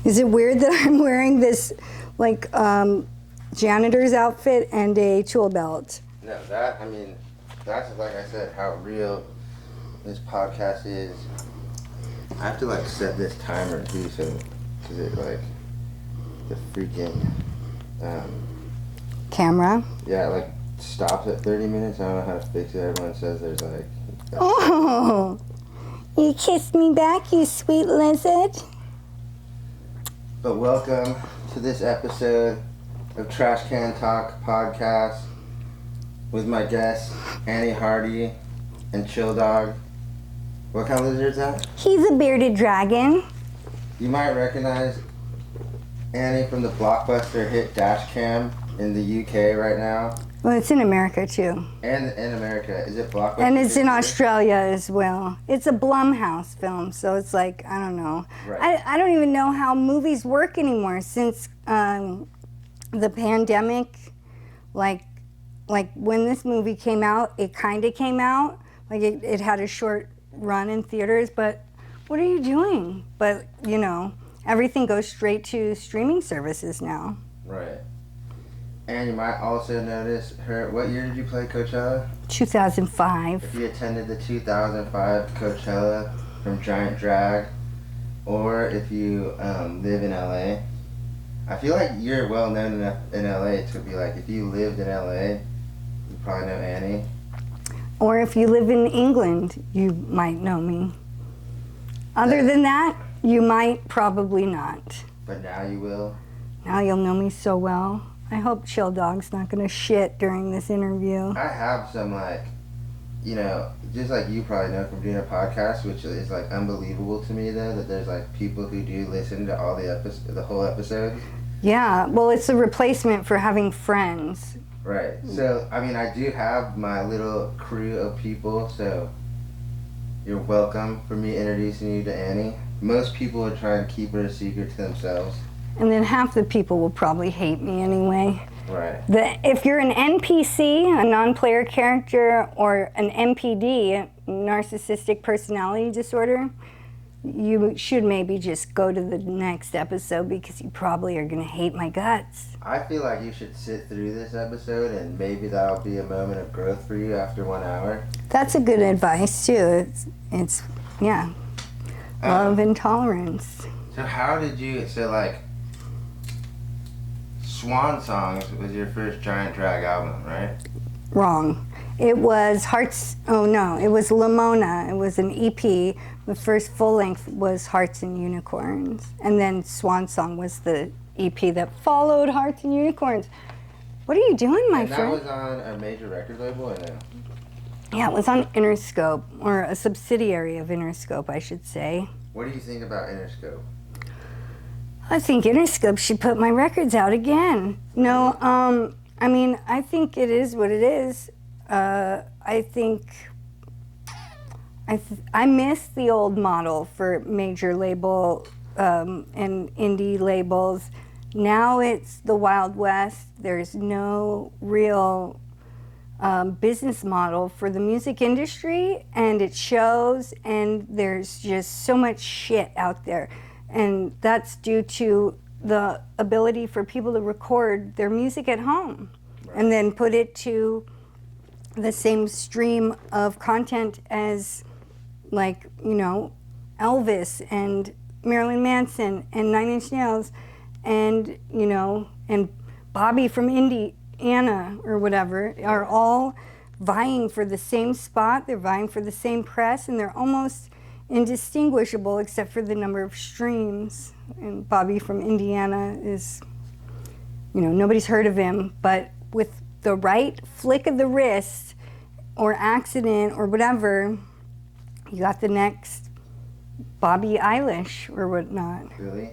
Is it weird that I'm wearing this, like, janitor's outfit and a tool belt? No, that's like I said, how real this podcast is. I have to like set this timer too, so because it like the freaking Camera? yeah, like stops at 30 minutes. I don't know how to fix it. Everyone says there's like. Oh, you kissed me back, you sweet lizard. But welcome to this episode of Trash Can Talk podcast with my guests Annie Hardy and Chill Dog. What kind of lizard is that? He's a bearded dragon. You might recognize Annie from the blockbuster hit Dashcam in the UK right now. Well, it's in America too. And in America. Is it blockbuster? And it's in Australia as well. It's a Blumhouse film, so it's like, I don't know. Right. I don't even know how movies work anymore since the pandemic. Like when this movie came out, it kind of came out. Like it had a short run in theaters, but what are you doing? But, you know, everything goes straight to streaming services now. Right. And you might also notice her. What year did you play Coachella? 2005. If you attended the 2005 Coachella from Giant Drag, or if you live in LA, I feel like you're well known enough in LA to be like, if you lived in LA, you probably know Annie. Or if you live in England, you might know me. Other than that, you might probably not. But now you will. Now you'll know me so well. I hope Chill Dog's not gonna shit during this interview. I have some like, you know, just like you probably know from doing a podcast, which is like unbelievable to me though, that there's like people who do listen to all the whole episodes. Yeah, well, it's a replacement for having friends. Right. So, I mean, I do have my little crew of people, so you're welcome for me introducing you to Annie. Most people would try and keep her a secret to themselves. And then half the people will probably hate me anyway. Right. If you're an NPC, a non-player character, or an NPD, narcissistic personality disorder, you should maybe just go to the next episode because you probably are going to hate my guts. I feel like you should sit through this episode and maybe that'll be a moment of growth for you after 1 hour. That's a good advice too. It's yeah, love and tolerance. So how did you, Swan Songs was your first Giant Drag album, right? Wrong. It was it was Lamona. It was an EP. The first full length was Hearts and Unicorns. And then Swan Song was the EP that followed Hearts and Unicorns. What are you doing, my friend? And that was on a major record label, or no? Yeah, it was on Interscope, or a subsidiary of Interscope, I should say. What do you think about Interscope? I think Interscope should put my records out again. No, I mean, I think it is what it is. I think I miss the old model for major label and indie labels. Now it's the Wild West. There's no real business model for the music industry, and it shows, and there's just so much shit out there. And that's due to the ability for people to record their music at home and then put it to the same stream of content as, like, you know, Elvis and Marilyn Manson and Nine Inch Nails and, you know, and Bobby from Indiana or whatever are all vying for the same spot. They're vying for the same press, and they're almost indistinguishable except for the number of streams. And Bobby from Indiana is, you know, nobody's heard of him, but with the right flick of the wrist or accident or whatever, you got the next Bobby Eilish or whatnot. Really?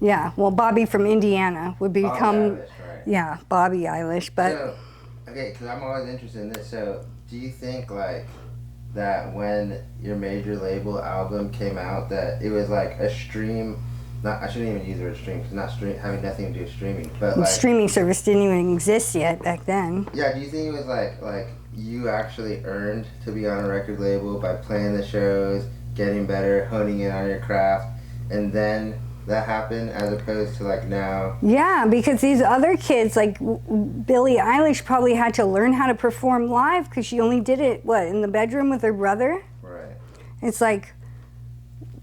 Yeah, well, Bobby from Indiana would become, Bobby Eilish, right. Yeah, Bobby Eilish, but... So, okay, because I'm always interested in this, so do you think, like, that when your major label album came out, that it was like a stream, I shouldn't even use the word stream, because having nothing to do with streaming, but like... Streaming service didn't even exist yet back then. Yeah, do you think it was like you actually earned to be on a record label by playing the shows, getting better, honing in on your craft, and then that happened as opposed to like now? Yeah, because these other kids, like Billie Eilish, probably had to learn how to perform live because she only did it, what, in the bedroom with her brother? Right. It's like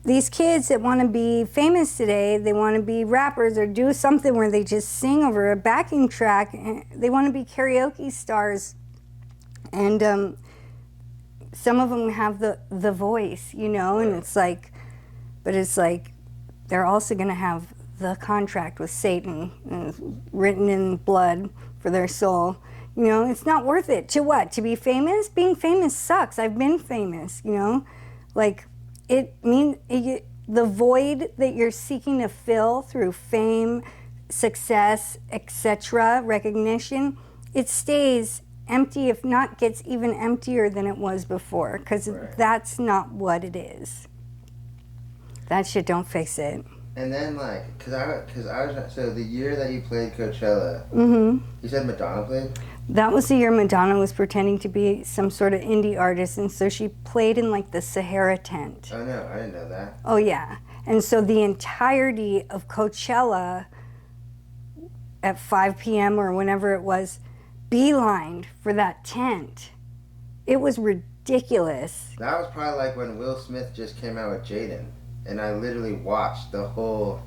these kids that want to be famous today, they want to be rappers or do something where they just sing over a backing track. They want to be karaoke stars. And some of them have the voice, you know, and it's like, but it's like they're also going to have the contract with Satan written in blood for their soul. You know, it's not worth it. To what? To be famous? Being famous sucks. I've been famous, you know? Like, it means the void that you're seeking to fill through fame, success, etc., recognition, it stays empty, if not gets even emptier than it was before, because that's not what it is. That shit don't fix it. And then like, cause I was so the year that you played Coachella, you said Madonna played? That was the year Madonna was pretending to be some sort of indie artist, and so she played in like the Sahara tent. Oh no, I didn't know that. Oh yeah, and so the entirety of Coachella at 5 p.m. or whenever it was, beelined for that tent. It was ridiculous. That was probably like when Will Smith just came out with Jaden, and I literally watched the whole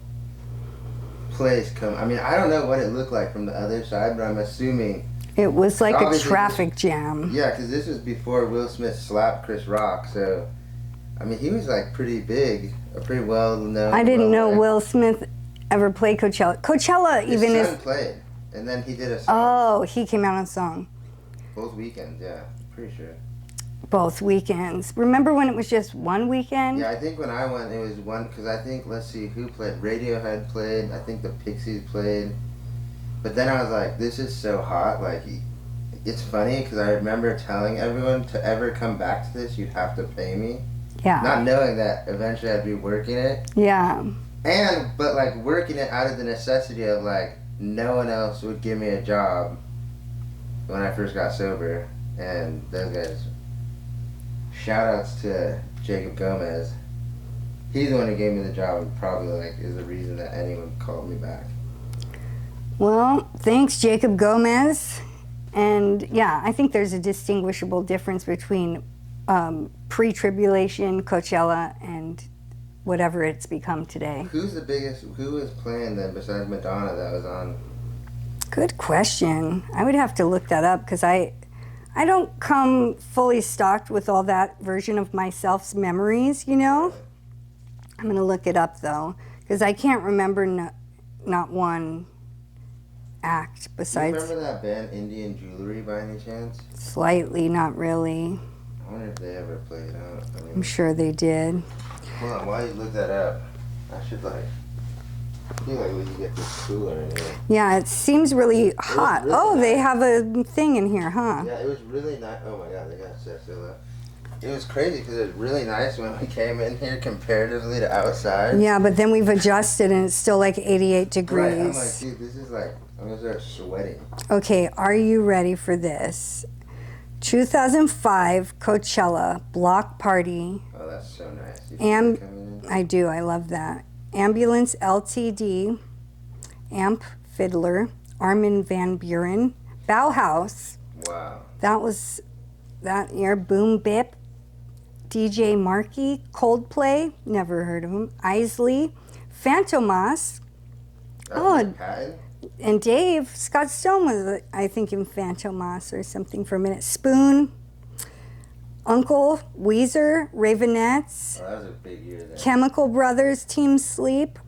place come. I mean, I don't know what it looked like from the other side, but I'm assuming it was like a obviously traffic jam. Yeah, because this was before Will Smith slapped Chris Rock, so I mean, he was like pretty big, a pretty well known. I didn't know Will Smith ever played Coachella. Coachella His even son is. played, and then he did a song. Oh, he came out on a song. Both weekends, yeah, pretty sure. Both weekends. Remember when it was just one weekend? Yeah, I think when I went, it was one, because I think, let's see, who played? Radiohead played, I think the Pixies played. But then I was like, this is so hot, like, it's funny, because I remember telling everyone to ever come back to this, you'd have to pay me. Yeah. Not knowing that eventually I'd be working it. Yeah. But like, working it out of the necessity of, like, no one else would give me a job when I first got sober. And those guys, shout outs to Jacob Gomez. He's the one who gave me the job and probably like is the reason that anyone called me back. Well, thanks, Jacob Gomez. And yeah, I think there's a distinguishable difference between pre-tribulation Coachella and whatever it's become today. Who was playing then besides Madonna that was on? Good question. I would have to look that up because I don't come fully stocked with all that version of myself's memories, you know? I'm going to look it up, though, because I can't remember not one act besides... You remember that band Indian Jewelry by any chance? Slightly, not really. I wonder if they ever played out. I mean, I'm sure they did. Hold on, while you look that up, I should like... I feel like we can get this cooler in here. Yeah, it seems really hot. Really they have a thing in here, huh? Yeah, it was really nice. Oh my god, they got Cecilia. It was crazy because it was really nice when we came in here comparatively to outside. Yeah, but then we've adjusted and it's still like 88 degrees. Right, I'm like, dude, this is like, I'm gonna start sweating. Okay, are you ready for this? 2005 Coachella Block Party. Oh, that's so nice. I do, I love that. Ambulance LTD, Amp Fiddler, Armin van Buren, Bauhaus. Wow. That was that year. Boom Bip, DJ Marky, Coldplay, never heard of him. Isley, Fantomas. Patton? And Dave, Scott Stone was, I think, in Fantomas or something for a minute. Spoon, Uncle, Weezer, Ravenettes. Oh, that was a big year then. Chemical Brothers, Team Sleep.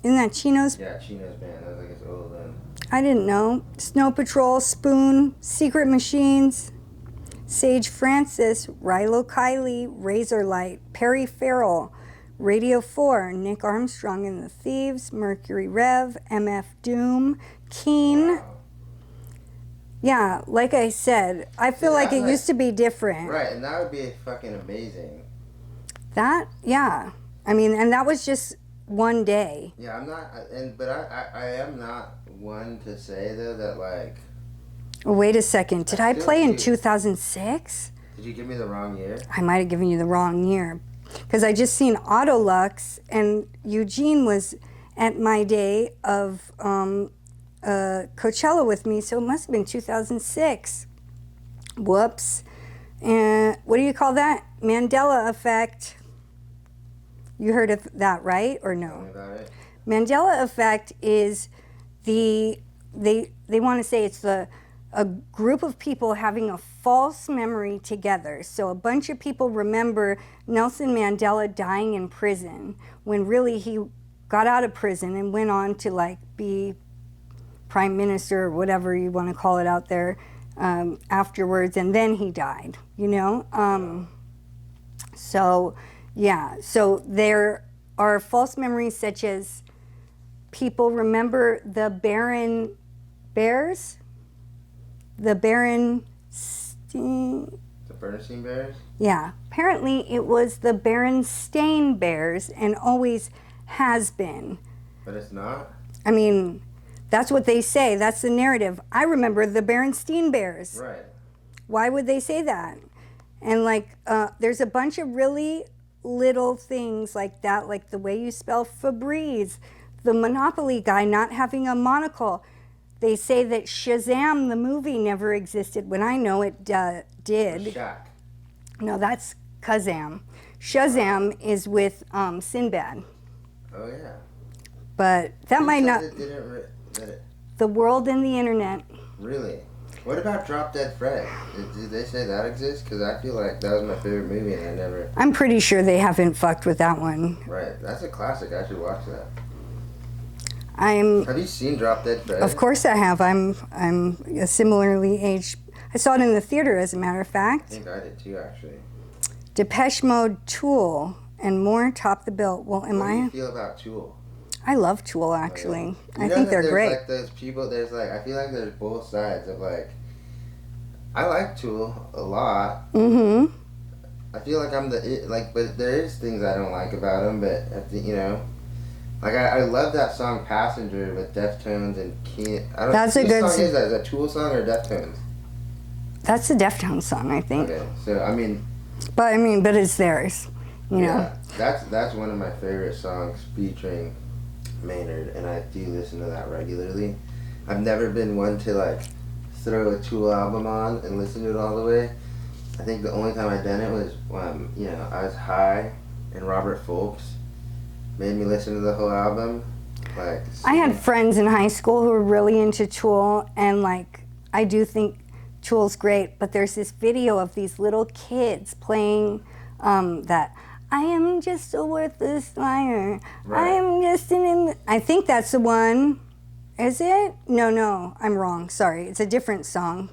Isn't that Chino's? Yeah, Chino's band. That was like it's old then. I didn't know. Snow Patrol, Spoon, Secret Machines, Sage Francis, Rilo Kiley, Razorlight, Perry Farrell, Radio 4, Nick Armstrong and the Thieves, Mercury Rev, MF Doom, Keen. Wow. Yeah, like I said, I feel like it used to be different. Right, and that would be fucking amazing. That, yeah. I mean, and that was just one day. Yeah, I'm not, but I am not one to say though that like. Oh, wait a second. Did I play in 2006? Did you give me the wrong year? I might have given you the wrong year. Because I just seen Autolux and Eugene was at my day of Coachella with me, so it must have been 2006. Whoops. And what do you call that? Mandela effect. You heard of that, right? Or no? Tell me about it. Mandela effect is they want to say it's a group of people having a false memory together. So a bunch of people remember Nelson Mandela dying in prison when really he got out of prison and went on to like be prime minister or whatever you want to call it out there afterwards, and then he died, you know? So there are false memories such as people remember the Berenstain Bears? The Berenstain... The Bernstein Bears? Yeah. Apparently it was the Berenstain Bears and always has been. But it's not? I mean, that's what they say. That's the narrative. I remember the Berenstain Bears. Right. Why would they say that? And like, there's a bunch of really little things like that, like the way you spell Febreze, the Monopoly guy not having a monocle. They say that Shazam, the movie, never existed, when I know it did. Shaq. No, that's Kazam. Shazam is with Sinbad. Oh, yeah. But that Who might said not... that it The world and the internet. Really? What about Drop Dead Fred? Did they say that exists? Because I feel like that was my favorite movie and I never... I'm pretty sure they haven't fucked with that one. Right. That's a classic. I should watch that. I'm... Have you seen Drop Dead Fred? Of course I have. I'm a similarly aged... I saw it in the theater, as a matter of I fact. think I did too, actually. Depeche Mode, Tool, and more top the bill. Well, What do you feel about Tool? I love Tool, actually. You I know think that they're there's, great. Like those people, there's like, I feel like there's both sides of like, I like Tool a lot. Mm-hmm. I feel like I'm but there is things I don't like about them, but you know, like I love that song Passenger with Deftones and Keen. I don't. That's a whose good song is that? Is that a Tool song or Deftones? That's a Deftones song, I think. Okay, so I mean. But it's theirs, you know. That's one of my favorite songs featuring Maynard, and I do listen to that regularly. I've never been one to like throw a Tool album on and listen to it all the way. I think the only time I done it was when, you know, I was high and Robert Folks made me listen to the whole album. Like, I had friends in high school who were really into Tool, and like, I do think Tool's great, but there's this video of these little kids playing that I am just a worthless liar. Right. I am just I think that's the one. Is it? No, I'm wrong. Sorry, it's a different song.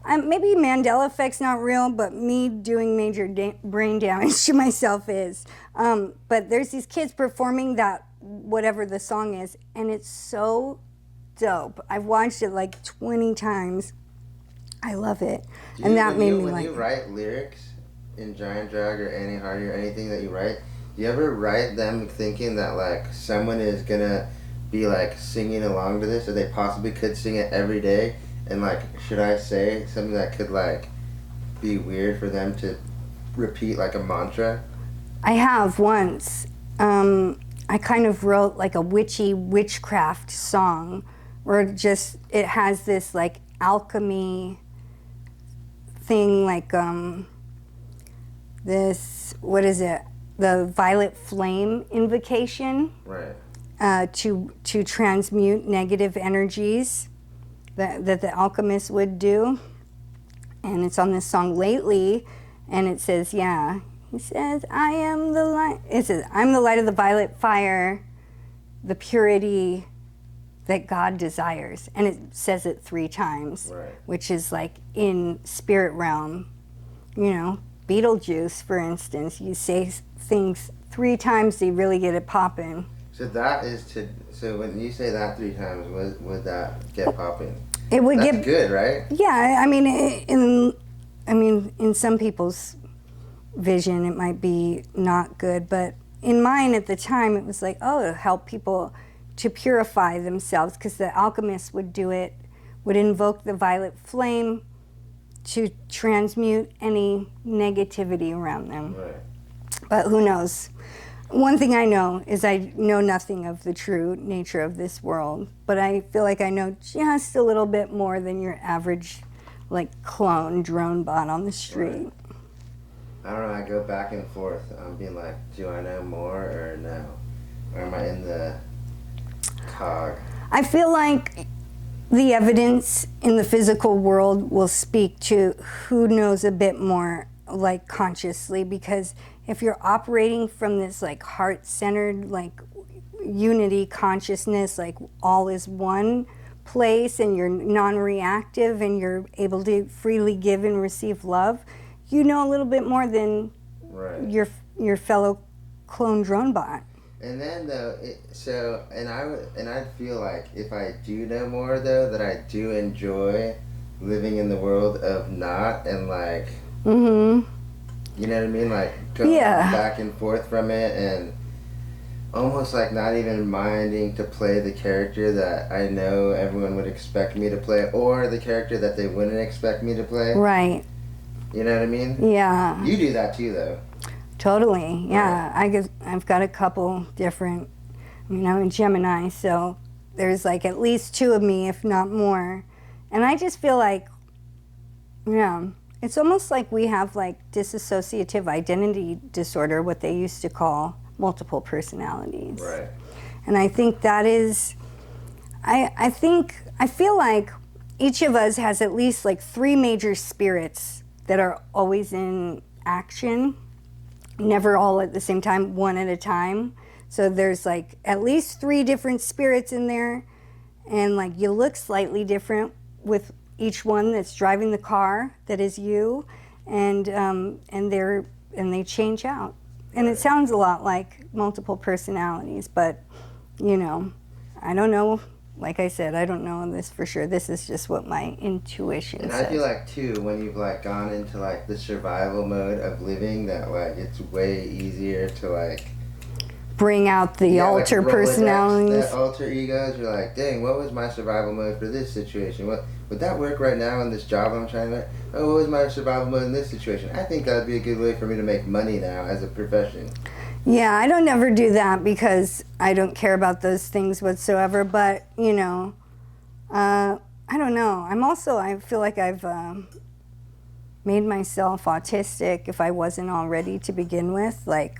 Maybe Mandela effect's not real, but me doing major brain damage to myself is. But there's these kids performing that, whatever the song is, and it's so dope. I've watched it like 20 times. I love it. And that made me like it. When you write lyrics in Giant Drag or Annie Hardy or anything that you write, do you ever write them thinking that like someone is gonna be like singing along to this, or they possibly could sing it every day? And like, should I say something that could like be weird for them to repeat like a mantra? I have once. I kind of wrote like a witchy witchcraft song, where it has this like alchemy thing, like this, what is it? The violet flame invocation. Right. To transmute negative energies that the alchemist would do. And it's on this song Lately, and it says, he says, I am the light. It says, I'm the light of the violet fire, the purity that God desires. And it says it 3 times, Right. which is like in spirit realm. You know, Beetlejuice, for instance, you say things 3 times, they really get it popping. So so when you say that 3 times, would that get popping? It would That's good, right? Yeah, I mean, in some people's vision, it might be not good, but in mine at the time, it was like, to help people to purify themselves, because the alchemists would do it, would invoke the violet flame to transmute any negativity around them. Right. But who knows? one thing I know is I know nothing of the true nature of this world, but I feel like I know just a little bit more than your average, like, clone drone bot on the street. Right. I don't know, I go back and forth. I'm being like, do I know more or no? Or am I in the cog? I feel like the evidence in the physical world will speak to who knows a bit more, like, consciously, because if you're operating from this, like, heart-centered, like, unity consciousness, like, all is one place, and you're non-reactive and you're able to freely give and receive love, you know a little bit more than Right. your fellow clone drone bot. And then though, I feel like if I do know more though, that I do enjoy living in the world of not, and like, Mm-hmm. you know what I mean, like going Yeah. back and forth from it, and almost like not even minding to play the character that I know everyone would expect me to play, or the character that they wouldn't expect me to play. Right. You know what I mean? Yeah. You do that too, though. Totally, yeah. I've got a couple different, I mean, I'm a Gemini, so there's like at least two of me, if not more. And I just feel like, yeah, it's almost like we have like dissociative identity disorder, what they used to call multiple personalities. Right. And I think that is, I feel like each of us has at least like three major spirits that are always in action. Never all at the same time, one at a time. So there's like at least three different spirits in there, and like you look slightly different with each one that's driving the car that is you, and they change out. And it sounds a lot like multiple personalities, but you know, I don't know. Like I said, I don't know this for sure. This is just what my intuition And says. I feel like too, when you've like gone into like the survival mode of living, that like it's way easier to like bring out the alter like Rolodex, personalities. that alter egos. You're like, dang, what was my survival mode for this situation? What would that work right now in this job I'm trying to? Oh, what was my survival mode in this situation? I think that'd be a good way for me to make money now as a profession. Yeah, I don't ever do that because I don't care about those things whatsoever. But you know, I don't know. I feel like I've made myself autistic if I wasn't already to begin with. Like,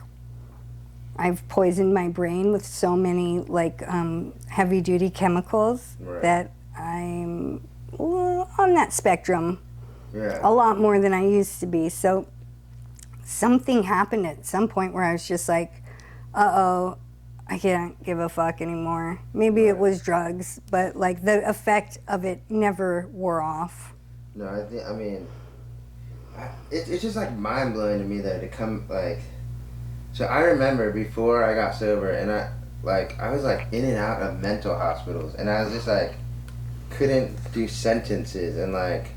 I've poisoned my brain with so many like heavy duty chemicals Right. that I'm on that spectrum Yeah. a lot more than I used to be. So something happened at some point where I was just like, uh-oh, I can't give a fuck anymore. Maybe it was drugs, but like the effect of it never wore off. No, it's just like mind blowing to me that it come like. So I remember before I got sober, and I was like in and out of mental hospitals, and I was just like couldn't do sentences, and like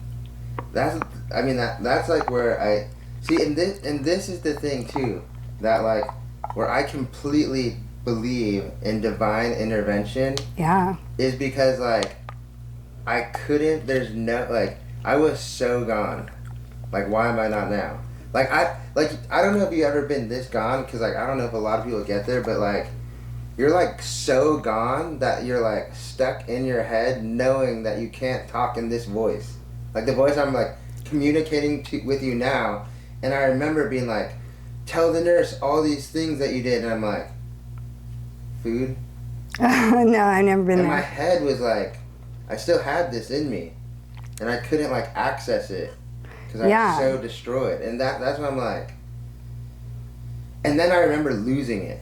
that's like where I see, and this is the thing too, that like where I completely believe in divine intervention. Yeah. Is because like I couldn't, there's no, like I was so gone, like why am I not now? I don't know if you've ever been this gone, because like I don't know if a lot of people get there, but like you're like so gone that you're like stuck in your head knowing that you can't talk in this voice, like the voice I'm like communicating with you now. And I remember being like, tell the nurse all these things that you did, and I'm like, food? No, I've never been And there. my head was like, I still had this in me, and I couldn't like access it because I was so destroyed. And that's what I'm like. And then I remember losing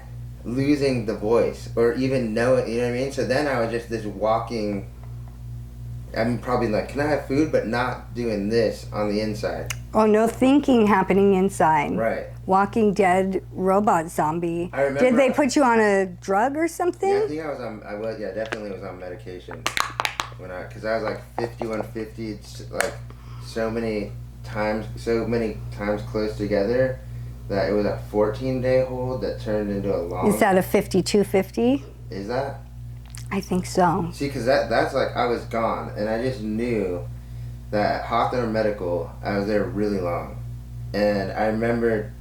the voice, or even knowing, you know what I mean? So then I was just this walking, I'm probably like, can I have food, but not doing this on the inside. Oh, no thinking happening inside. Right. Walking Dead robot zombie. I remember. Did they put you on a drug or something? Yeah, I think definitely was on medication because I was like 5150, it's like so many times close together that it was a 14-day hold that turned into a long. Is that a 5250? Is that? I think so. See, because that's like I was gone, and I just knew that at Hawthorne Medical I was there really long, and I remember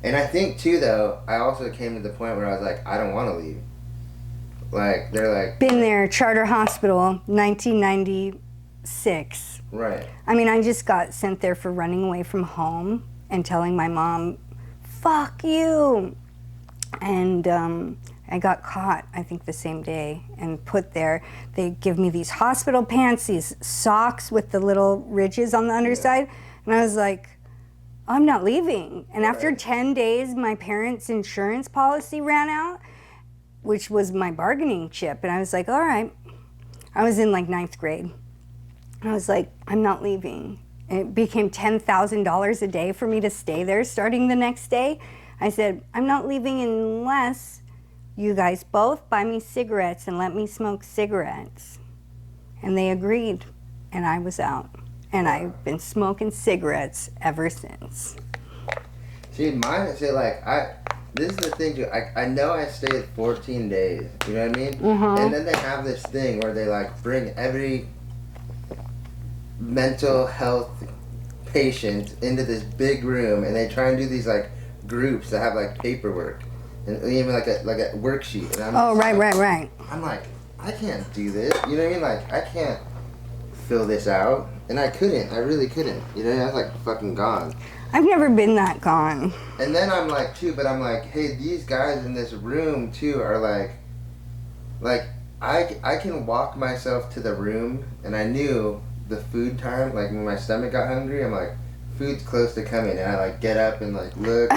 And I think too, though, I also came to the point where I was like, I don't want to leave. Like, they're like... Been there, charter hospital, 1996. Right. I mean, I just got sent there for running away from home and telling my mom, fuck you. And I got caught, I think, the same day and put there. They give me these hospital pants, these socks with the little ridges on the underside. Yeah. And I was like, I'm not leaving. And after 10 days, my parents' insurance policy ran out, which was my bargaining chip. And I was like, all right. I was in like 9th grade. I was like, I'm not leaving. And it became $10,000 a day for me to stay there starting the next day. I said, I'm not leaving unless you guys both buy me cigarettes and let me smoke cigarettes. And they agreed, and I was out. And I've been smoking cigarettes ever since. See, this is the thing too. I know I stayed 14 days. You know what I mean? Mm-hmm. And then they have this thing where they like bring every mental health patient into this big room, and they try and do these like groups that have like paperwork and even like a worksheet. And I'm right. I'm like, I can't do this. You know what I mean? Like, I can't fill this out, and I couldn't. I really couldn't. You know, I was like fucking gone. I've never been that gone. And then I'm like, hey, these guys in this room too are like I can walk myself to the room, and I knew the food time, like when my stomach got hungry, I'm like, food's close to coming, and I like get up and like look,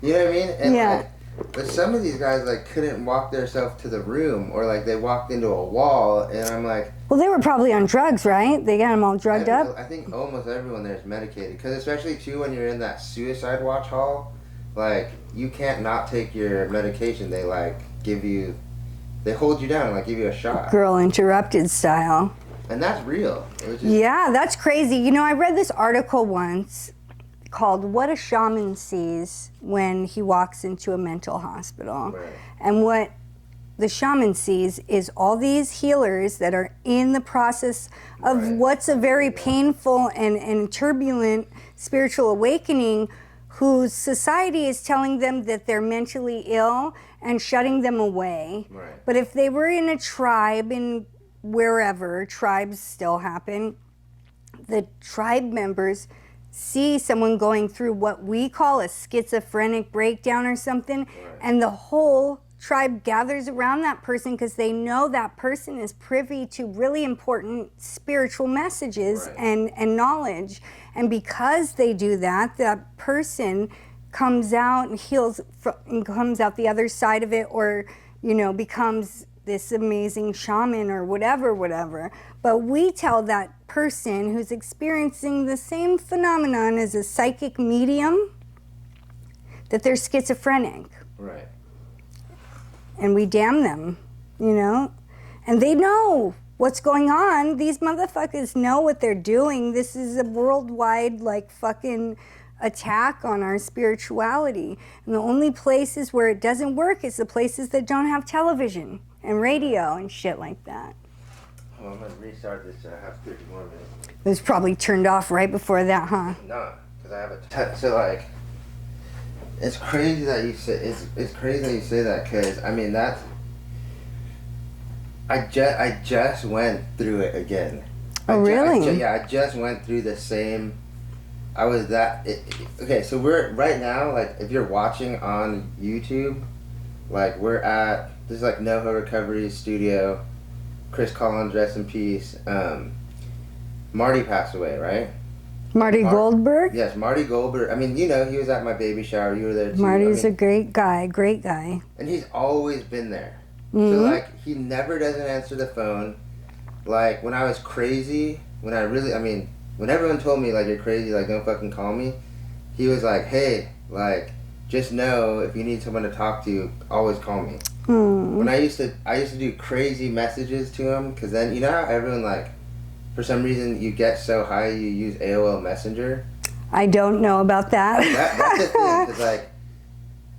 you know what I mean? And yeah. But some of these guys like couldn't walk themselves to the room, or like they walked into a wall, and I'm like... Well, they were probably on drugs, right? They got them all drugged up? I think almost everyone there is medicated, because especially too when you're in that suicide watch hall, like you can't not take your medication. They like they hold you down and like give you a shot. Girl Interrupted style. And that's real. Yeah, that's crazy. You know, I read this article once called What a Shaman Sees When He Walks into a Mental Hospital. Right. And what the shaman sees is all these healers that are in the process of what's a very painful and turbulent spiritual awakening, whose society is telling them that they're mentally ill and shutting them away. Right. But if they were in a tribe, in wherever, tribes still happen, the tribe members see someone going through what we call a schizophrenic breakdown or something, and the whole tribe gathers around that person because they know that person is privy to really important spiritual messages and knowledge. And because they do that, that person comes out and heals and comes out the other side of it, or, you know, becomes this amazing shaman or whatever. But we tell that person who's experiencing the same phenomenon as a psychic medium that they're schizophrenic. Right. And we damn them, you know? And they know what's going on. These motherfuckers know what they're doing. This is a worldwide, like, fucking attack on our spirituality. And the only places where it doesn't work is the places that don't have television and radio and shit like that. Well, I'm gonna restart this. I have 30 more minutes. It was probably turned off right before that, huh? No, because I have a so like, it's crazy that you say it's crazy that you say that, because I mean that's I just went through it again. Oh, really? I just went through the same. I was okay. So we're right now, like, if you're watching on YouTube, like, we're at this is like NoHo Recovery Studio. Chris Collins, rest in peace. Marty passed away, right? Marty Goldberg? Yes, Marty Goldberg. I mean, you know, he was at my baby shower. You were there too. Marty's a great guy. And he's always been there. Mm-hmm. So, like, he never doesn't answer the phone. Like, when I was crazy, when everyone told me, like, you're crazy, like, don't fucking call me, he was like, hey, like, just know if you need someone to talk to, always call me. When I used to do crazy messages to him, because then, you know how everyone, like, for some reason you get so high you use AOL Messenger? I don't know about that. That's the thing, because, like,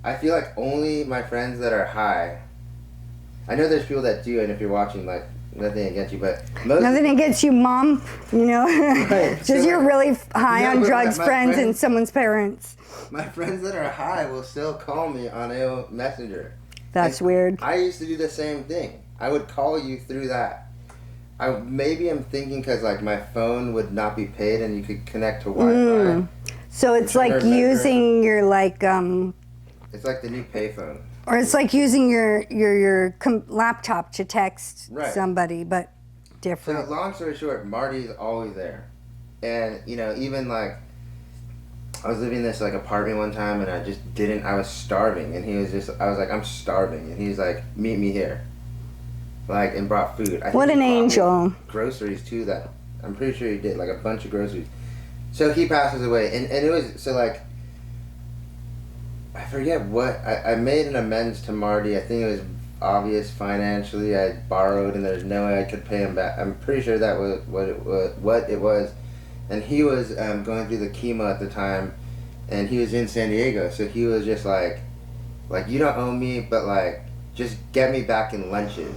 I feel like only my friends that are high, I know there's people that do, and if you're watching, like, nothing against you, but most Nothing against you, Mom. You know, Right. just So, you're really high yeah, on but drugs, my friends, and friends- someone's parents. my friends that are high will still call me on AOL Messenger. That's And weird. I used to do the same thing. I would call you through that. Maybe I'm thinking because like my phone would not be paid and you could connect to Wi-Fi. So it's trying to like remember. using your like It's like the new payphone. or it's like using your laptop to text Right. somebody, but So different. long story short, Marty's always there, and you know, even like I was living in this like apartment one time, and I was starving, and I was like, I'm starving, and he's like, meet me here, like, and brought food. I think What he an brought me angel. Groceries too. That I'm pretty sure he did, like a bunch of groceries. So he passes away, and it was so like. I forget what I made an amends to Marty. I think it was obvious financially. I borrowed and there's no way I could pay him back. I'm pretty sure that was what it was. And he was going through the chemo at the time, and he was in San Diego. So he was just like you don't owe me, but like just get me back in lunches.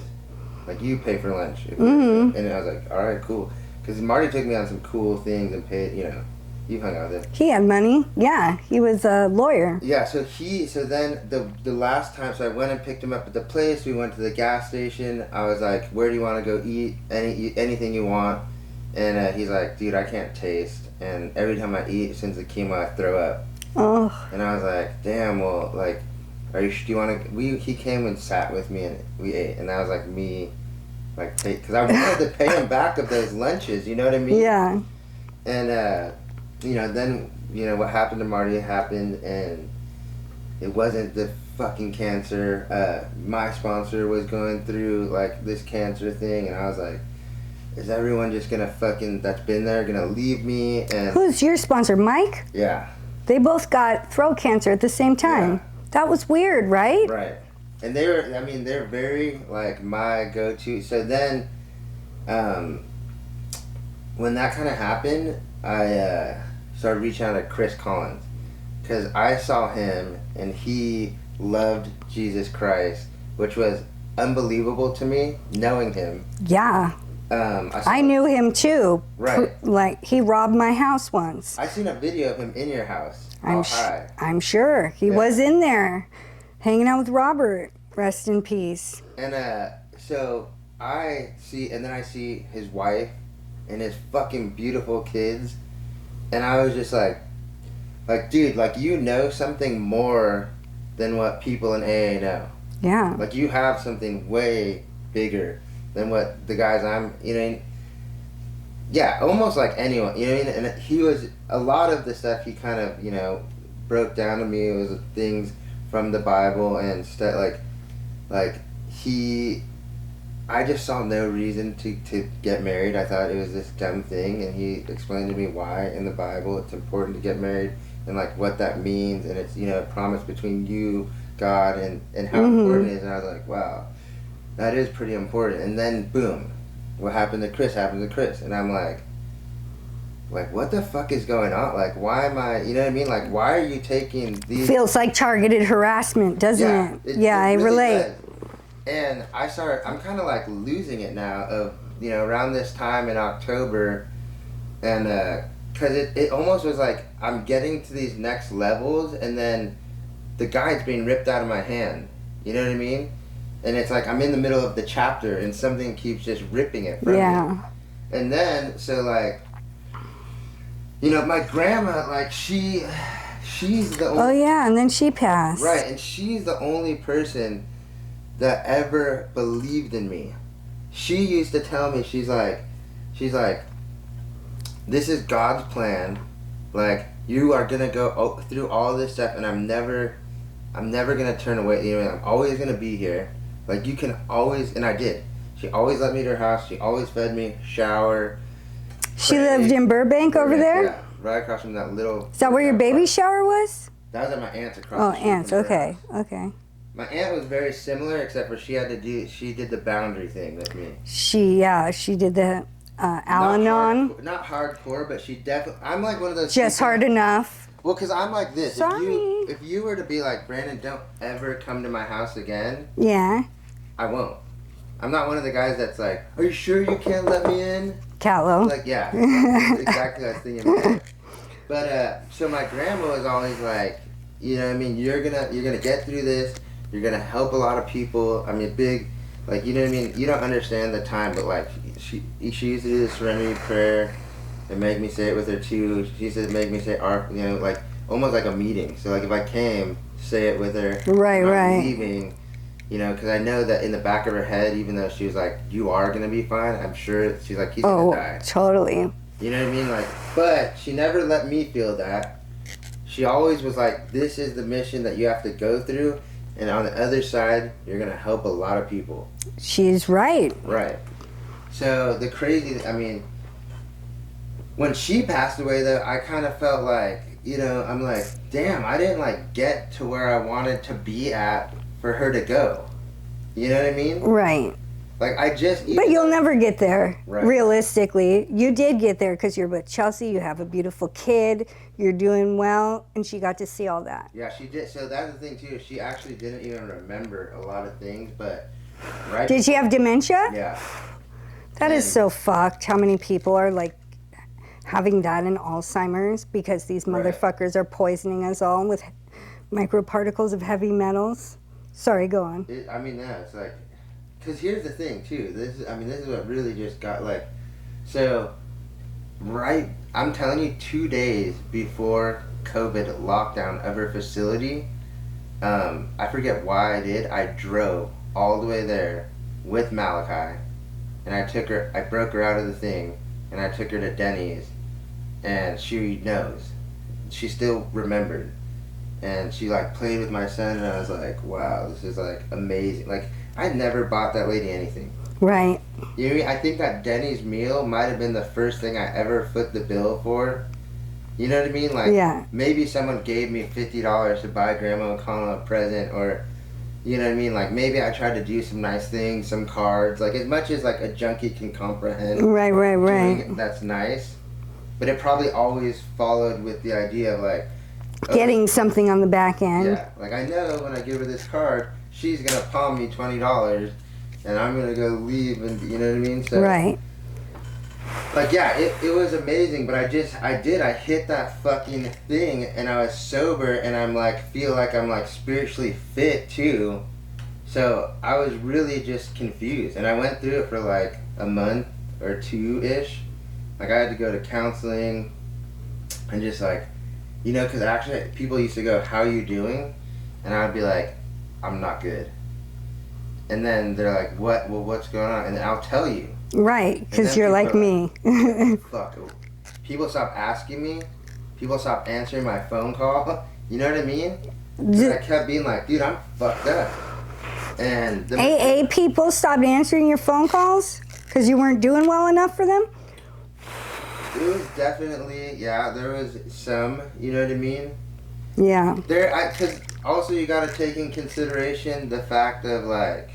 Like you pay for lunch. Mm-hmm. And I was like, all right, cool. Because Marty took me on some cool things and paid. You know, you hung out with him. He had money. Yeah, he was a lawyer. Yeah, so then the last time, so I went and picked him up at the place. We went to the gas station. I was like, where do you want to go eat? Anything you want. And he's like, dude, I can't taste. And every time I eat, since the chemo, I throw up. Oh, And I was like, damn, well, like, do you want to, he came and sat with me and we ate. And that was like me, like, because I wanted to pay him back of those lunches, you know what I mean? yeah. And, you know, then, you know, what happened to Marty happened, and it wasn't the fucking cancer. My sponsor was going through, like, this cancer thing, and I was like, is everyone just gonna that's been there, gonna leave me? And Who's your sponsor, Mike? yeah. They both got throat cancer at the same time. Yeah. That was weird, right? Right. And they're very, like, my go-to. So then, when that kind of happened, I started reaching out to Chris Collins, because I saw him and he loved Jesus Christ, which was unbelievable to me, knowing him. Yeah. I knew him too. Right. Like, he robbed my house once. I seen a video of him in your house. I'm sure. He was in there, hanging out with Robert. Rest in peace. And so I see his wife and his fucking beautiful kids, and I was just like, dude, like, you know something more than what people in AA know. Yeah. Like, you have something way bigger than what the guys you know, yeah, almost like anyone, you know what I mean? And he was, a lot of the stuff he kind of, you know, broke down to me. It was things from the Bible and stuff, I just saw no reason to get married. I thought it was this dumb thing, and he explained to me why in the Bible it's important to get married and, like, what that means, and it's, you know, a promise between you, God, and how important it is. And I was like, wow, that is pretty important. And then, boom, what happened to Chris happened to Chris. And I'm like, what the fuck is going on? Like, why am I, you know what I mean? Like, why are you taking these... Feels like targeted harassment, doesn't it? Yeah, I really relate. does. And I'm kind of like losing it now of, you know, around this time in October, and because it almost was like I'm getting to these next levels, and then the guide's being ripped out of my hand. You know what I mean? And it's like I'm in the middle of the chapter, and something keeps just ripping it from me. And then, so, like, you know, my grandma, like, she's the only... Oh, yeah, and then she passed. Right, and she's the only person that ever believed in me. She used to tell me, she's like, this is God's plan. Like, you are gonna go through all this stuff, and I'm never gonna turn away. You know, I'm always gonna be here. Like, you can always, and I did. She always let me to her house. She always fed me, shower. She lived in Burbank over there? Yeah, right across from that little... Is that where your baby shower was? That was at my aunt's across Oh, the street aunt's, from her okay, house. okay. My aunt was very similar, except for she did the boundary thing with me. She did the Al-Anon. Not hardcore, but she definitely... I'm like one of those... Just hard enough. Well, because I'm like this. Sorry. If you were to be like, Brandon, don't ever come to my house again, Yeah. I won't. I'm not one of the guys that's like, are you sure you can't let me in? Callow. Like, yeah, that's exactly what I was thinking. But so my grandma was always like, you know what I mean, you're gonna get through this. You're gonna help a lot of people. I mean, big, like, you know what I mean. You don't understand the time, but like she used to do the Serenity Prayer and make me say it with her too. She said make me say our, you know, like almost like a meeting. So like if I came, say it with her. Right, right. Leaving, you know, because I know that in the back of her head, even though she was like, you are gonna be fine. I'm sure she's like, he's gonna die. Totally. You know what I mean? Like, but she never let me feel that. She always was like, this is the mission that you have to go through, and on the other side, you're gonna help a lot of people. She's right. Right. So the crazy, I mean, when she passed away though, I kind of felt like, you know, I'm like, damn, I didn't like get to where I wanted to be at for her to go. You know what I mean? Right. Like I just. But you'll never get there. Right. Realistically, you did get there because you're with Chelsea. You have a beautiful kid. You're doing well, and she got to see all that. Yeah, she did. So that's the thing too. She actually didn't even remember a lot of things, but. Did she have dementia? Yeah. That is so fucked. How many people are like having that in Alzheimer's because these motherfuckers are poisoning us all with microparticles of heavy metals. Sorry, go on. I mean, yeah, it's like, because here's the thing too. This is what really just got like, so, right. I'm telling you, 2 days before COVID lockdown of her facility, I forget why I did. I drove all the way there with Malachi, and I broke her out of the thing, and I took her to Denny's, and she knows. She still remembered. And she like played with my son, and I was like, wow, this is like amazing. Like, I never bought that lady anything. Right. You know what I mean? I think that Denny's meal might have been the first thing I ever foot the bill for. You know what I mean? Like, yeah. Maybe someone gave me $50 to buy Grandma and Colin a present, or, you know what I mean? Like, maybe I tried to do some nice things, some cards. Like, as much as like a junkie can comprehend. Right. That's nice. But it probably always followed with the idea of like, getting something on the back end. Yeah, like I know when I give her this card, she's gonna palm me $20, and I'm gonna go leave, and you know what I mean. So, right. Like yeah, it was amazing, but I hit that fucking thing, and I was sober, and I'm like feel like I'm like spiritually fit too. So I was really just confused, and I went through it for like a month or two-ish. Like I had to go to counseling, and just like. You know, because actually people used to go, how are you doing? And I would be like, I'm not good. And then they're like, what? Well, what's going on? And then I'll tell you. Right, because you're like me. Fuck. People stop asking me. People stop answering my phone call. You know what I mean? I kept being like, dude, I'm fucked up. And AA people stopped answering your phone calls because you weren't doing well enough for them? It was definitely, yeah, there was some, you know what I mean? Yeah. Because also you got to take in consideration the fact of like...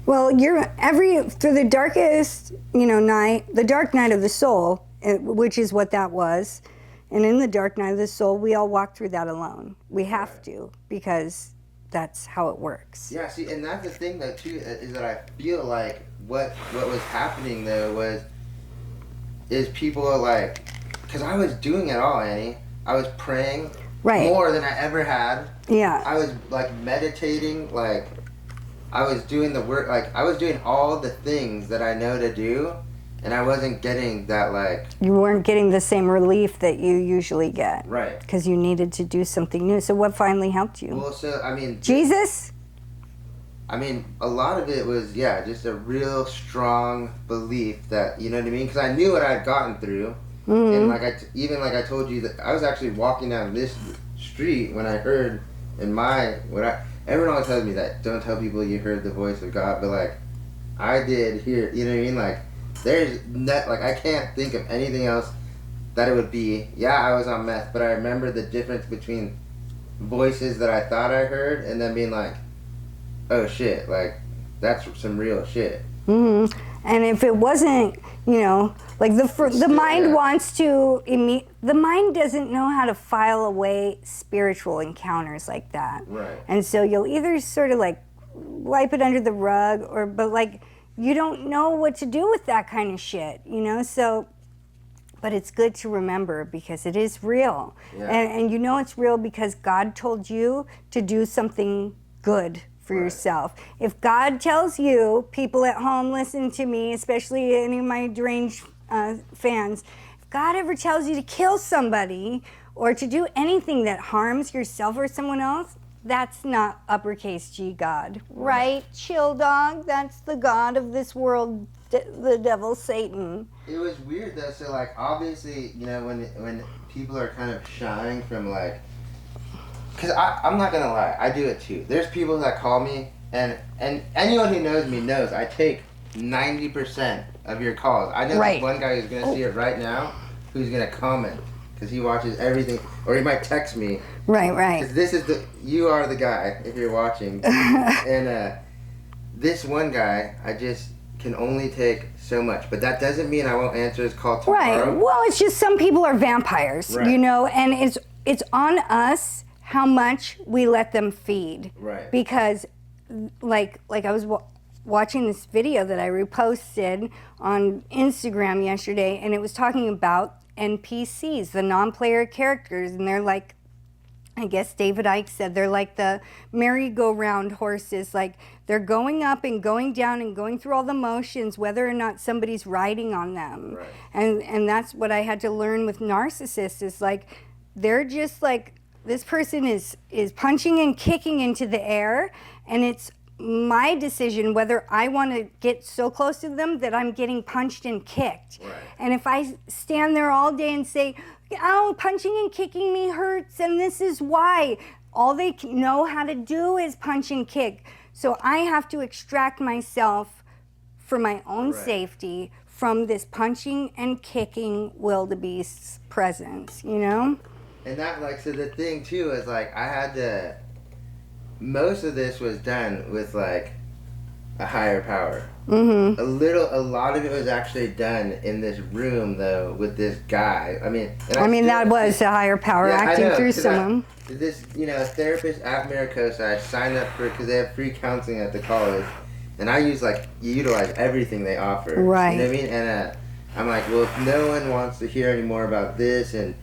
Well, through the darkest, night, the dark night of the soul, which is what that was, and in the dark night of the soul, we all walk through that alone. We have to, because that's how it works. Yeah, see, and that's the thing though too, is that I feel like what was happening though is people are like, because I was doing it all, Annie. I was praying more than I ever had. Yeah. I was like meditating, like I was doing the work, like I was doing all the things that I know to do, and I wasn't getting that like... You weren't getting the same relief that you usually get. Right. Because you needed to do something new. So what finally helped you? Well, so, I mean... Jesus? I mean, a lot of it was, yeah, just a real strong belief that, you know what I mean? Because I knew what I had gotten through. Mm-hmm. And like I told you, that I was actually walking down this street when I heard everyone always tells me that, don't tell people you heard the voice of God, but like, I did hear, you know what I mean? Like, I can't think of anything else that it would be. Yeah, I was on meth, but I remember the difference between voices that I thought I heard and then being like, oh shit, like that's some real shit. Mm-hmm. And if it wasn't, like the mind wants to, the mind doesn't know how to file away spiritual encounters like that. Right. And so you'll either sort of like wipe it under the rug, but like, you don't know what to do with that kind of shit, you know? So, but it's good to remember because it is real. Yeah. And you know it's real because God told you to do something good for yourself. If God tells you, people at home listen to me, especially any of my deranged fans, if God ever tells you to kill somebody or to do anything that harms yourself or someone else, that's not uppercase G God, right? Chill dog, that's the God of this world, the devil, Satan. It was weird though. So like, obviously, you know, when people are kind of shying from like, because I'm not gonna lie, I do it too. There's people that call me, and anyone who knows me knows I take 90% of your calls. I know this one guy who's gonna see it right now, who's gonna comment because he watches everything, or he might text me. Right. Because you are the guy if you're watching, and this one guy, I just can only take so much, but that doesn't mean I won't answer his call tomorrow. Right. Well, it's just some people are vampires, you know, and it's on us how much we let them feed. Right. Because, like I was watching this video that I reposted on Instagram yesterday, and it was talking about NPCs, the non-player characters, and they're like, I guess David Icke said they're like the merry-go-round horses, like they're going up and going down and going through all the motions whether or not somebody's riding on them. Right. And that's what I had to learn with narcissists, is like they're just like, this person is punching and kicking into the air, and it's my decision whether I want to get so close to them that I'm getting punched and kicked. Right. And if I stand there all day and say, oh, punching and kicking me hurts, and this is why, all they know how to do is punch and kick. So I have to extract myself for my own safety from this punching and kicking wildebeest's presence, you know? And that, like, so the thing too is like, I had to, most of this was done with like a higher power. Mm-hmm. A lot of it was actually done in this room though with this guy. I mean, that was a higher power acting through someone. This, you know, a therapist at Maricosa, I signed up for, because they have free counseling at the college, and I utilize everything they offer. Right. You know what I mean? And I'm like, well, if no one wants to hear any more about this, and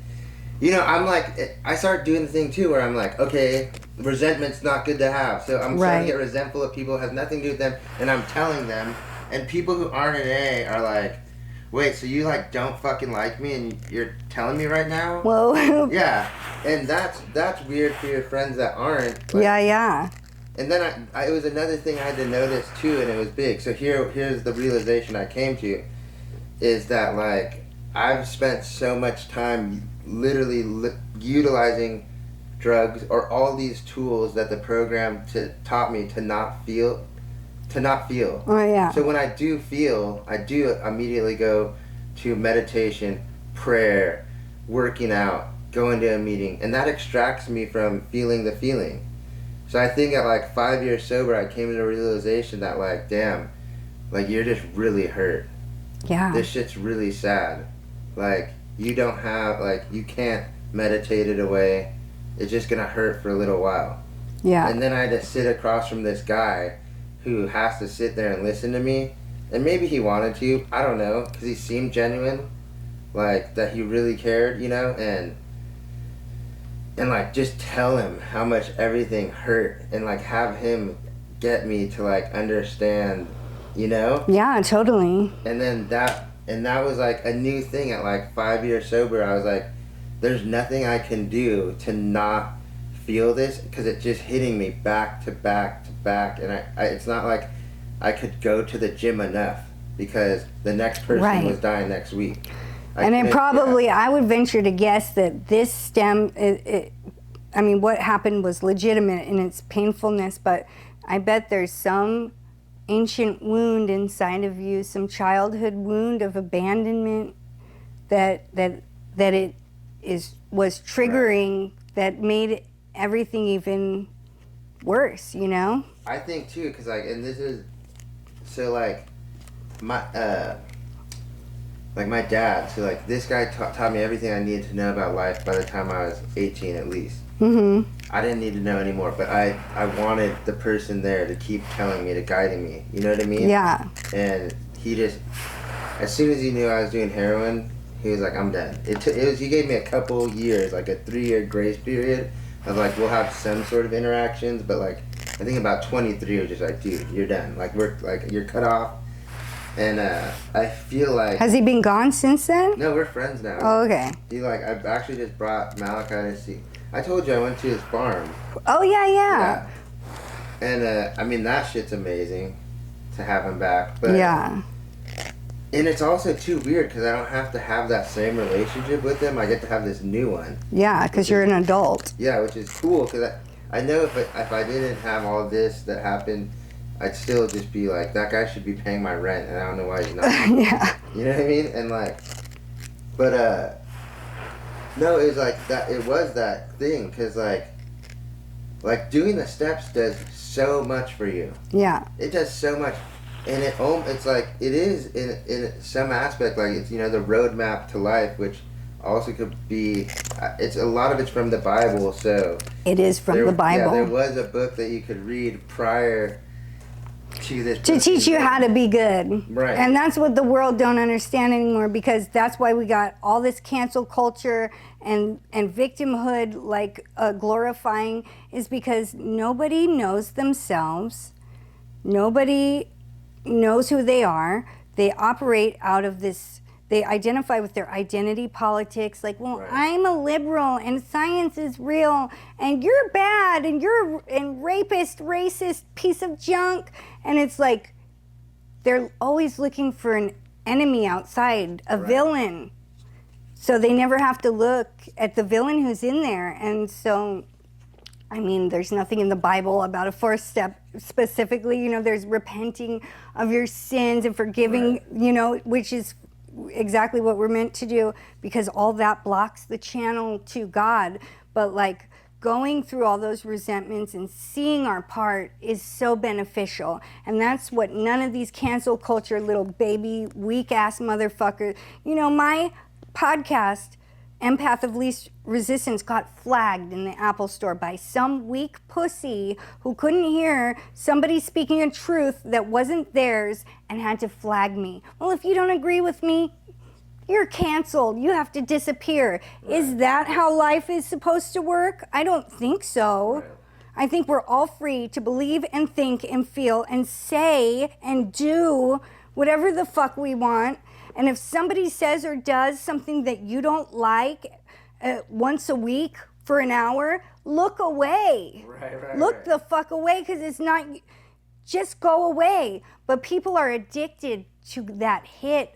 you know, I'm like, I start doing the thing too where I'm like, okay, resentment's not good to have. So I'm starting to get resentful of people who have nothing to do with them, and I'm telling them. And people who aren't in AA are like, wait, so you like don't fucking like me and you're telling me right now? Whoa. Yeah. And that's weird for your friends that aren't. Like, yeah. And then it was another thing I had to notice too, and it was big. So here's the realization I came to, is that like, I've spent so much time literally utilizing drugs or all these tools that the program taught me to not feel. Oh yeah. So when I do feel, I do immediately go to meditation, prayer, working out, going to a meeting, and that extracts me from feeling the feeling. So I think at like 5 years sober, I came to the realization that like, damn, like you're just really hurt. Yeah. This shit's really sad. Like, you don't have, like, you can't meditate it away. It's just gonna hurt for a little while. Yeah. And then I had to sit across from this guy who has to sit there and listen to me. And maybe he wanted to, I don't know, because he seemed genuine. Like, that he really cared, you know? And like, just tell him how much everything hurt. And, like, have him get me to, like, understand, you know? Yeah, totally. And then that was like a new thing at like 5 years sober. I was like, there's nothing I can do to not feel this, because it's just hitting me back to back to back. And I it's not like I could go to the gym enough, because the next person was dying next week. I would venture to guess that this I mean, what happened was legitimate in its painfulness, but I bet there's some ancient wound inside of you, some childhood wound of abandonment that it was triggering, that made everything even worse, you know? I think too, because like, and this is, so like, my, like my dad. So like this guy taught me everything I needed to know about life by the time I was 18 at least. Mm-hmm. I didn't need to know anymore, but I wanted the person there to keep telling me, to guiding me. You know what I mean? Yeah. And he just, as soon as he knew I was doing heroin, he was like, I'm done. He gave me a couple years, like a 3-year grace period of like, we'll have some sort of interactions, but like, I think about 23 was just like, dude, you're done. Like, you're cut off. And I feel like... Has he been gone since then? No, we're friends now. Oh, okay. I've actually just brought Malachi to see... I told you I went to his farm. Oh, yeah. And, I mean, that shit's amazing to have him back. But, yeah. And it's also too weird because I don't have to have that same relationship with him. I get to have this new one. Yeah, because you're an adult. Yeah, which is cool because I know if I didn't have all this that happened, I'd still just be like, that guy should be paying my rent, and I don't know why he's not. Yeah. You know what I mean? And like, but no, it was like that. It was that thing because like doing the steps does so much for you. Yeah. It does so much, and it's like it is in some aspect like it's the roadmap to life, which also could be. It's a lot of it's from the Bible, so. It is from the Bible. Yeah, there was a book that you could read prior to this. To teach you how to be good. Right. And that's what the world don't understand anymore, because that's why we got all this cancel culture and victimhood, like glorifying, is because nobody knows themselves. Nobody knows who they are. They operate out of this. They identify with their identity politics, like, well, right. I'm a liberal and science is real and you're bad and you're a rapist, racist piece of junk. And it's like they're always looking for an enemy outside, a right. villain. So they never have to look at the villain who's in there. And so, I mean, there's nothing in the Bible about a 4th step specifically. There's repenting of your sins and forgiving, right. Which is exactly what we're meant to do, because all that blocks the channel to God. But like going through all those resentments and seeing our part is so beneficial. And that's what none of these cancel culture little baby weak ass motherfuckers, my podcast, Empath of Least Resistance, got flagged in the Apple Store by some weak pussy who couldn't hear somebody speaking a truth that wasn't theirs and had to flag me. Well, if you don't agree with me, you're canceled. You have to disappear. Right. Is that how life is supposed to work? I don't think so. Right. I think we're all free to believe and think and feel and say and do whatever the fuck we want. And if somebody says or does something that you don't like once a week for an hour, look away. Right, look the fuck away, because it's not, just go away. But people are addicted to that hit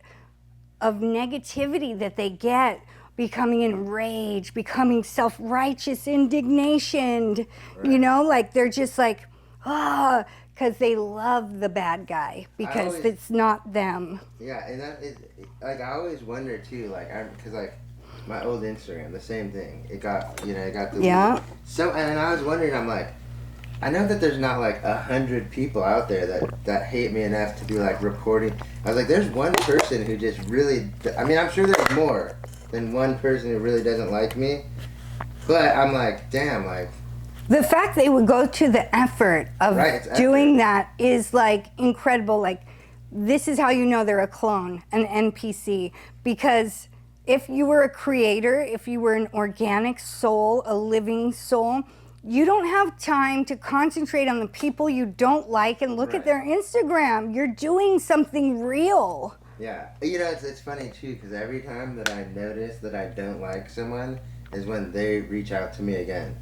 of negativity that they get, becoming enraged, becoming self-righteous indignation, right. Like they're just like, because they love the bad guy, because it's not them. Yeah, and that is, like, I always wonder too, like, because like my old Instagram, the same thing. It got deleted. Yeah. So, and I was wondering, I'm like, I know that there's not like 100 people out there that hate me enough to be like reporting. I was like, there's one person who just really, I mean, I'm sure there's more than one person who really doesn't like me, but I'm like, damn, like. The fact they would go to the effort of doing that is like incredible. Like, this is how you know they're a clone, an NPC, because if you were a creator, if you were an organic soul, a living soul, you don't have time to concentrate on the people you don't like and look at their Instagram. You're doing something real. Yeah. It's funny too, because every time that I notice that I don't like someone is when they reach out to me again.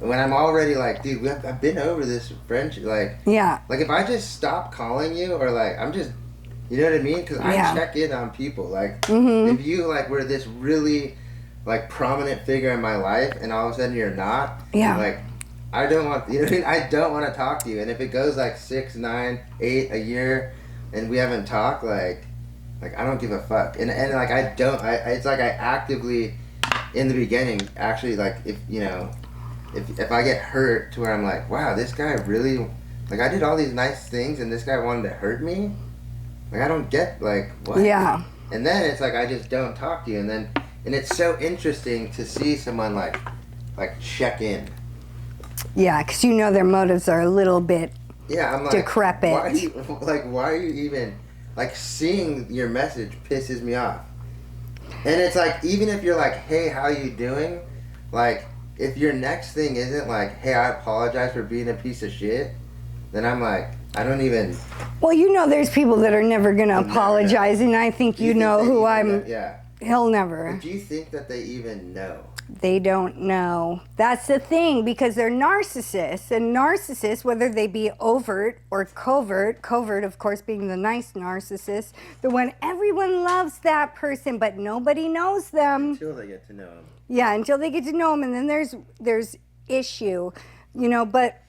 When I'm already like, dude, I've been over this friendship. Like, yeah. Like if I just stop calling you, or like I'm just, you know what I mean? Because I check in on people. Like, if you like were this really like prominent figure in my life, and all of a sudden you're not. Yeah. Like, I don't want, you know what I mean? I don't want to talk to you. And if it goes like 6, 9, 8 a year, and we haven't talked, like I don't give a fuck. And like I don't. It's like I actively, in the beginning, actually like if I get hurt to where I'm like, wow, this guy really, like, I did all these nice things and this guy wanted to hurt me? Like, I don't get, like, what? Yeah. And then it's like I just don't talk to you, and it's so interesting to see someone like check in. Yeah, because you know their motives are a little bit I'm like, decrepit. Why are you even like seeing your message pisses me off. And it's like, even if you're like, hey, how you doing? Like, if your next thing isn't like, hey, I apologize for being a piece of shit, then I'm like, I don't even... Well, you know there's people that are never going to apologize, and I think you know who I'm... Yeah. He'll never. But do you think that they even know? They don't know. That's the thing, because they're narcissists. And narcissists, whether they be overt or covert, of course being the nice narcissist, the one everyone loves that person, but nobody knows them. Until they get to know them. Yeah, until they get to know them, and then there's issue, you know, but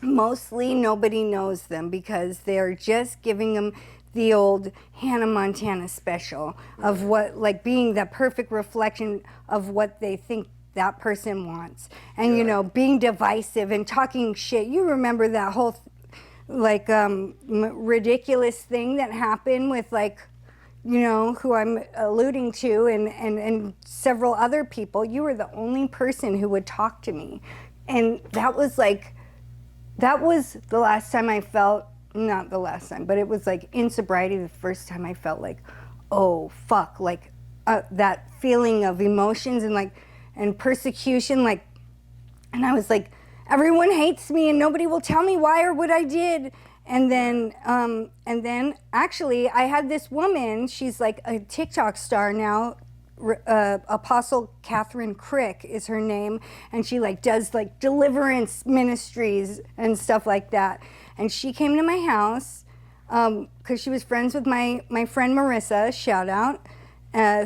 mostly nobody knows them because they're just giving them the old Hannah Montana special of what, like, being the perfect reflection of what they think that person wants. And, you know, being divisive and talking shit. You remember that whole, ridiculous thing that happened with, like, you know, who I'm alluding to and several other people. You were the only person who would talk to me. And that was the last time I felt, not the last time, but it was like in sobriety, the first time I felt like, oh, fuck, like that feeling of emotions and persecution, like, and I was like, everyone hates me and nobody will tell me why or what I did. And then actually I had this woman, she's like a TikTok star now, Apostle Catherine Crick is her name, and she like does like deliverance ministries and stuff like that. And she came to my house because she was friends with my friend Marissa, shout out,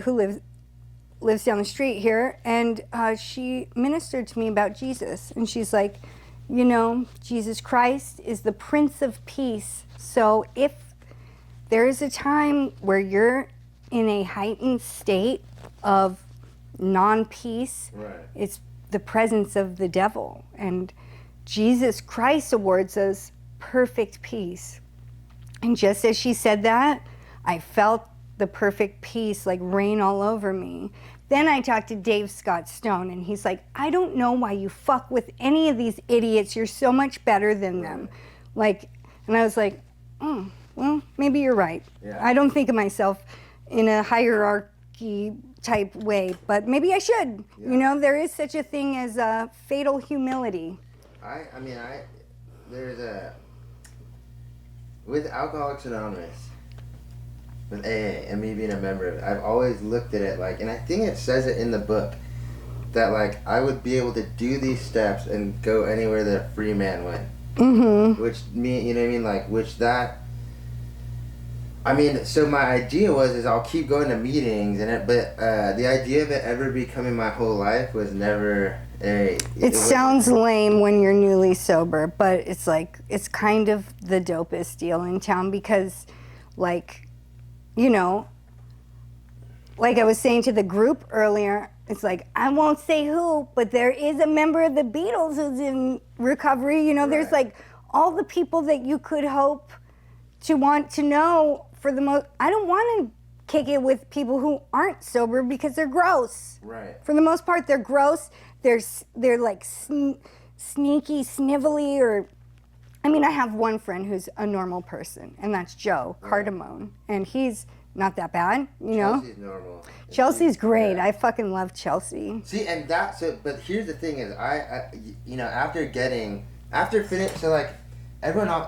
who lives down the street here, and she ministered to me about Jesus. And she's like, you know, Jesus Christ is the Prince of Peace. So if there is a time where you're in a heightened state of non-peace, right, it's the presence of the devil. And Jesus Christ awards us perfect peace. And just as she said that, I felt the perfect peace like rain all over me. Then I talked to Dave Scott Stone, and he's like, I don't know why you fuck with any of these idiots. You're so much better than them. Like, and I was like, oh, well, maybe you're right. Yeah. I don't think of myself in a hierarchy type way, but maybe I should. Yeah. You know, there is such a thing as fatal humility. With Alcoholics Anonymous, with AA and me being a member of it, I've always looked at it like, and I think it says it in the book, that like I would be able to do these steps and go anywhere that a free man went. Mm-hmm. Which me, you know what I mean? Like, so my idea is I'll keep going to meetings but the idea of it ever becoming my whole life was never It sounds lame when you're newly sober, but it's like, it's kind of the dopest deal in town because, like, you know, like I was saying to the group earlier, it's like, I won't say who, but there is a member of the Beatles who's in recovery. You know, right. There's like all the people that you could hope to want to know for the most. I don't want to kick it with people who aren't sober because they're gross. Right. For the most part, they're gross. They're like sneaky, snivelly, or, I mean, I have one friend who's a normal person, and that's Joe Cardamone, and he's not that bad, you know? Chelsea's normal. Chelsea's great. Yeah. I fucking love Chelsea. See, and that's it, but here's the thing is, I you know, after finishing, so like,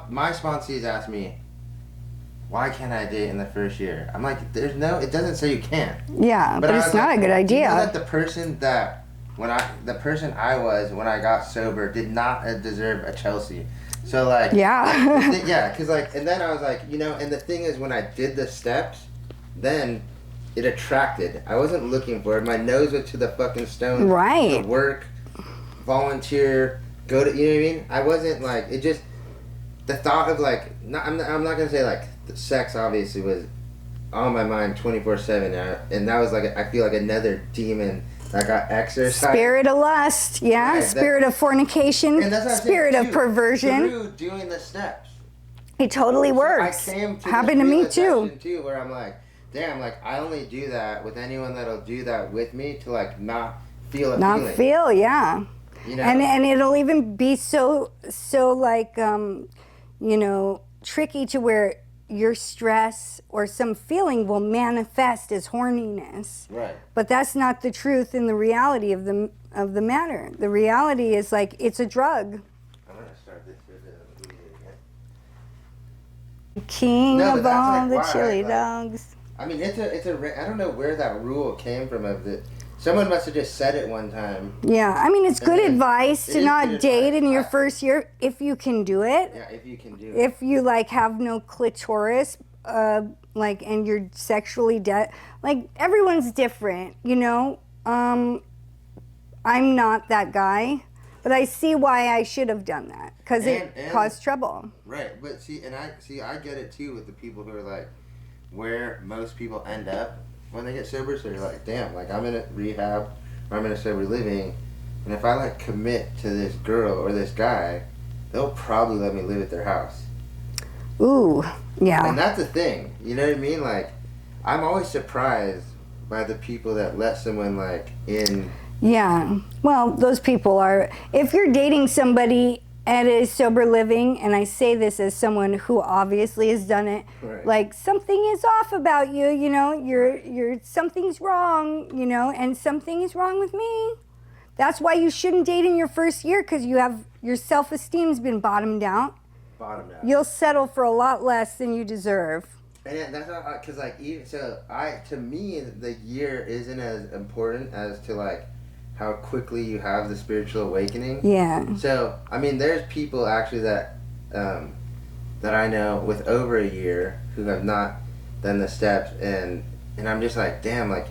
my sponsees ask me, why can't I date in the first year? I'm like, it doesn't say you can't. Yeah, but it's not a good idea. You know that the person I was when I got sober did not deserve a Chelsea. So like, yeah, because like, and then I was like, you know, and the thing is, when I did the steps, then it attracted. I wasn't looking for it. My nose went to the fucking stone. Right. To work, volunteer, go to, you know what I mean? I wasn't like, it just, the thought of like, I'm not gonna say like, sex obviously was on my mind 24/7, and that was like, I feel like another demon that got exercised. Spirit of lust, yeah. Right, spirit of fornication, spirit of perversion. Through doing the steps. It totally works. I came to happened to me too. Where I'm like, damn, like I only do that with anyone that'll do that with me to like not feel a Not feeling. feel, yeah. You know? And it'll even be so like you know, tricky to where your stress or some feeling will manifest as horniness. Right. But that's not the truth in the reality of the matter. The reality is like it's a drug. I'm gonna start this video again. King No, but of that's, all like, the why, chili like- dogs. I mean, I don't know where that rule came from. Someone must have just said it one time. Yeah, I mean, it's And good then- advice it to is not good date advice. in your first year if you can do it. Yeah, if you can do it. If you like have no clitoris, like, and you're sexually like everyone's different, you know. I'm not that guy, but I see why I should have done that because it And- caused trouble. Right, but I get it too with the people who are like, where most people end up when they get sober. So you're like, damn, like I'm in a rehab or I'm in a sober living, and if I like commit to this girl or this guy, they'll probably let me live at their house. Ooh, yeah. And that's the thing, you know what I mean? Like, I'm always surprised by the people that let someone like in. Yeah. Well, those people are, if you're dating somebody at a sober living, and I say this as someone who obviously has done it, Right. like something is off about you, you know, you're something's wrong, you know, and something is wrong with me. That's why you shouldn't date in your first year, because your self-esteem's been bottomed out. Bottom out. You'll settle for a lot less than you deserve. And that's not, because like even so, to me the year isn't as important as to like how quickly you have the spiritual awakening. Yeah. So I mean, there's people actually that that I know with over a year who have not done the steps, and I'm just like, damn, like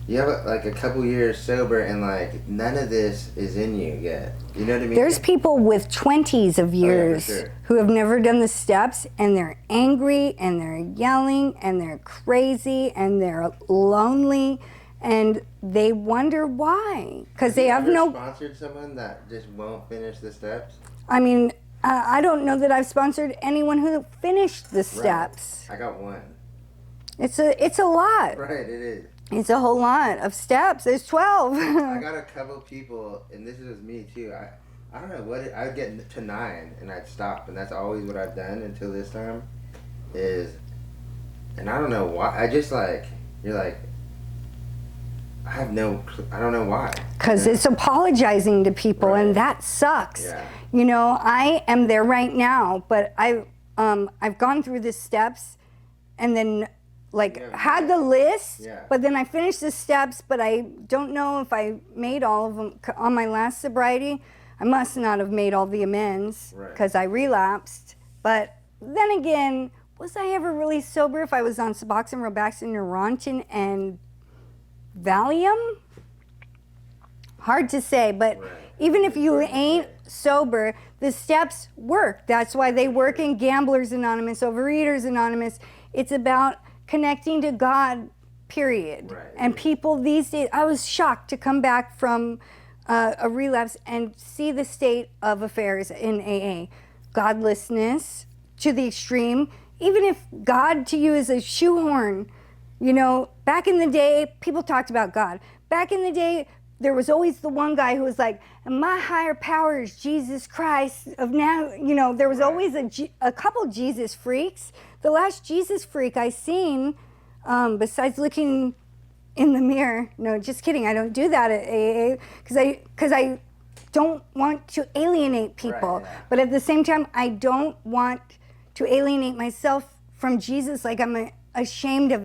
you have like a couple years sober and like none of this is in you yet. You know what I mean? There's people with 20s of years sure. who have never done the steps, and they're angry and they're yelling and they're crazy and they're lonely, and they wonder why, because they have you ever no. sponsored someone that just won't finish the steps? I mean, I don't know that I've sponsored anyone who finished the steps. Right. I got one. It's a lot. Right, it is. It's a whole lot of steps. There's 12. I got a couple people, and this is me too. I don't know what I'd get to 9 and I'd stop, and that's always what I've done until this time. And I don't know why. I just like, you're like, I don't know why. Because it's apologizing to people, Right. and that sucks. Yeah. You know, I am there right now, but I've gone through the steps, and then like Yeah. had the list, Yeah. but then I finished the steps, but I don't know if I made all of them on my last sobriety. I must not have made all the amends Right. because I relapsed. But then again, was I ever really sober if I was on Suboxone, Robaxin, Neurontin, and Valium? Hard to say, but Right. even if you Hard to ain't say. sober, the steps work. That's why they work in Gamblers Anonymous, Overeaters Anonymous. It's about connecting to God, period. Right. And people these days, I was shocked to come back from a relapse and see the state of affairs in AA. Godlessness to the extreme. Even if God to you is a shoehorn, you know, back in the day, people talked about God. Back in the day, there was always the one guy who was like, my higher power is Jesus Christ of now. You know, there was always a couple Jesus freaks. The last Jesus freak I seen, besides looking in the mirror, no, just kidding, I don't do that at AA, because I don't want to alienate people. Right, yeah. But at the same time, I don't want to alienate myself from Jesus, like I'm ashamed of